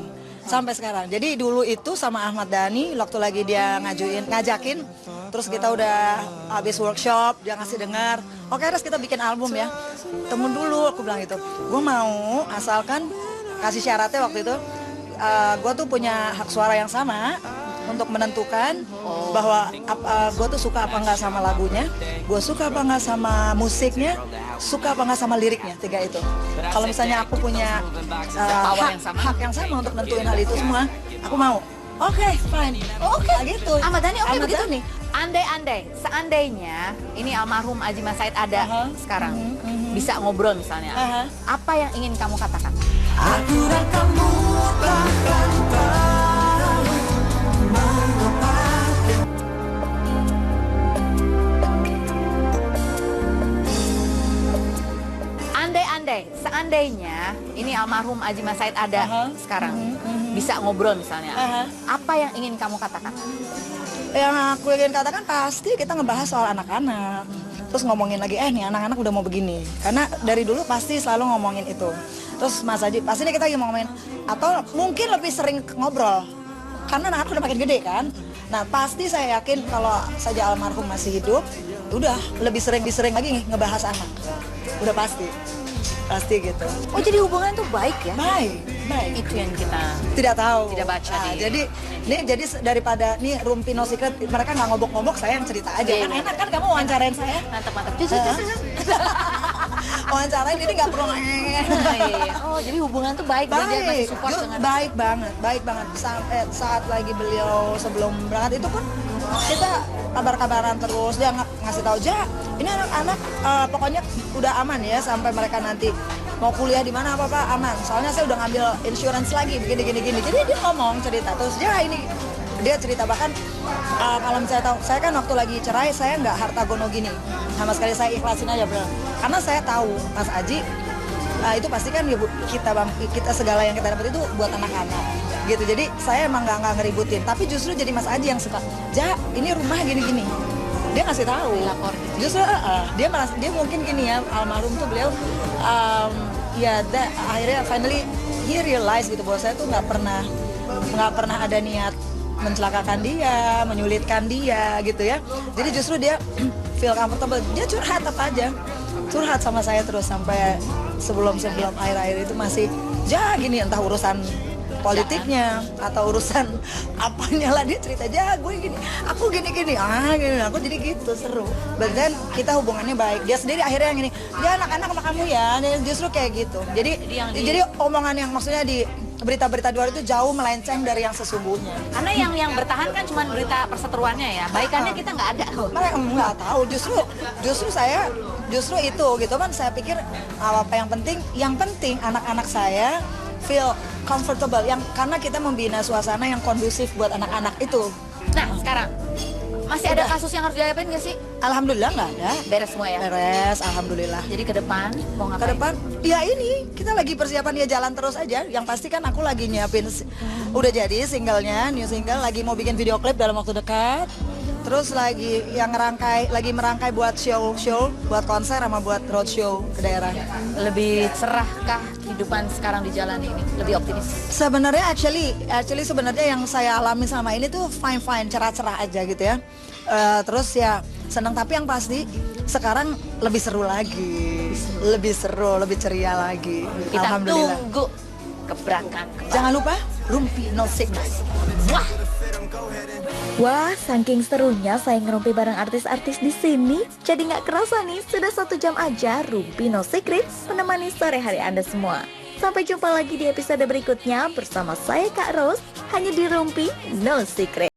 [SPEAKER 13] Sampai sekarang. Jadi dulu itu sama Ahmad Dhani waktu lagi dia ngajakin, terus kita udah habis workshop, dia ngasih dengar, oke Res kita bikin album ya. Temen dulu aku bilang gitu. Gue mau asalkan kasih syaratnya waktu itu gue tuh punya hak suara yang sama untuk menentukan bahwa gue tuh suka apa nggak sama lagunya, gue suka apa nggak sama musiknya, suka apa nggak sama liriknya, 3 itu. Kalau misalnya aku punya hak yang sama untuk nentuin hal itu semua, aku mau. Oke, fine. Oke, gitu.
[SPEAKER 2] Ahmad Dhani oke
[SPEAKER 13] Ahmad
[SPEAKER 2] begitu
[SPEAKER 13] Dhani.
[SPEAKER 2] nih. Seandainya ini almarhum Haji Mas Said ada sekarang, bisa ngobrol misalnya, apa yang ingin kamu katakan?
[SPEAKER 10] Aku dan kamu takkan tahu mengapa.
[SPEAKER 2] Seandainya ini almarhum Haji Mas Said ada sekarang, bisa ngobrol misalnya, apa yang ingin kamu katakan?
[SPEAKER 13] Yang aku ingin katakan pasti kita ngebahas soal anak-anak. Terus ngomongin lagi, nih anak-anak udah mau begini. Karena dari dulu pasti selalu ngomongin itu. Terus Mas Haji, pasti kita lagi ngomongin, atau mungkin lebih sering ngobrol. Karena anak udah makin gede kan. Nah pasti saya yakin kalau saja almarhum masih hidup, udah lebih sering lagi ngebahas anak. Udah pasti gitu.
[SPEAKER 2] Oh jadi hubungan tuh baik ya?
[SPEAKER 13] Baik.
[SPEAKER 2] Itu yang kita
[SPEAKER 13] tidak tahu.
[SPEAKER 2] Tidak baca nih.
[SPEAKER 13] Jadi daripada nih Rumpi No Secret mereka nggak ngobok-ngobok, saya yang cerita aja. Kan enak kan kamu wawancarain saya.
[SPEAKER 2] Mantap.
[SPEAKER 13] Wawancarain jadi nggak perlu
[SPEAKER 2] Oh jadi hubungan tuh baik. Dan dia masih support dengan
[SPEAKER 13] baik banget. Sampai saat lagi beliau sebelum berangkat itu pun kita kabar-kabaran terus, dia ngasih tahu aja ini anak-anak pokoknya udah aman ya sampai mereka nanti mau kuliah di mana apa aman. Soalnya saya udah ngambil insurance lagi begini. Jadi dia ngomong cerita terus dia cerita bahkan kalau misalnya tahu saya kan waktu lagi cerai saya nggak harta gono gini sama sekali, saya ikhlasin aja bro. Karena saya tahu Mas Aji itu pasti kan ya, kita segala yang kita dapat itu buat anak-anak gitu. Jadi saya emang nggak ngeributin, tapi justru jadi Mas Aji yang suka, ini rumah gini. Dia ngasih tahu. Justru dia mungkin gini ya, almarhum tuh beliau akhirnya finally he realize gitu bahwa saya tuh nggak pernah ada niat mencelakakan dia, menyulitkan dia gitu ya. Jadi justru dia feel comfortable, dia curhat apa aja, curhat sama saya terus sampai sebelum akhir-akhir itu masih gini, entah urusan politiknya atau urusan apanya lah, dia cerita gue gini, aku gini, aku jadi gitu, seru. Dan kita hubungannya baik. Dia sendiri akhirnya yang gini, dia anak-anak sama kamu ya, justru kayak gitu. Jadi omongan yang maksudnya di berita-berita di luar itu jauh melenceng dari yang sesungguhnya.
[SPEAKER 2] Karena yang bertahan kan cuma berita perseteruannya ya, baikannya kita nggak ada.
[SPEAKER 13] Mereka nggak tahu, justru saya itu gitu kan, saya pikir apa yang penting anak-anak saya feel comfortable, karena kita membina suasana yang kondusif buat anak-anak itu.
[SPEAKER 2] Nah sekarang masih ada kasus yang harus dihadapin nggak sih?
[SPEAKER 13] Alhamdulillah nggak ada.
[SPEAKER 2] Beres semua ya?
[SPEAKER 13] Beres, alhamdulillah.
[SPEAKER 2] Jadi ke depan mau ngapain?
[SPEAKER 13] Ke depan, ya ini kita lagi persiapan, ya jalan terus aja. Yang pasti kan aku lagi nyiapin, udah jadi singlenya, new single, lagi mau bikin video klip dalam waktu dekat. Terus lagi merangkai buat show, buat konser sama buat roadshow ke daerah.
[SPEAKER 2] Lebih cerahkah kehidupan sekarang di jalan ini? Lebih optimis?
[SPEAKER 13] Sebenarnya actually sebenarnya yang saya alami selama ini tuh fine, cerah-cerah aja gitu ya. Terus ya senang, tapi yang pasti sekarang lebih seru lagi, lebih ceria lagi.
[SPEAKER 2] Kita
[SPEAKER 13] Alhamdulillah.
[SPEAKER 2] tunggu keberangkatan.
[SPEAKER 13] Jangan lupa Rumpi No Secret.
[SPEAKER 1] Wah, saking serunya saya ngerumpi bareng artis-artis di sini, jadi nggak kerasa nih sudah 1 jam aja Rumpi No Secret menemani sore hari Anda semua. Sampai jumpa lagi di episode berikutnya bersama saya Kak Rose, hanya di Rumpi No Secret.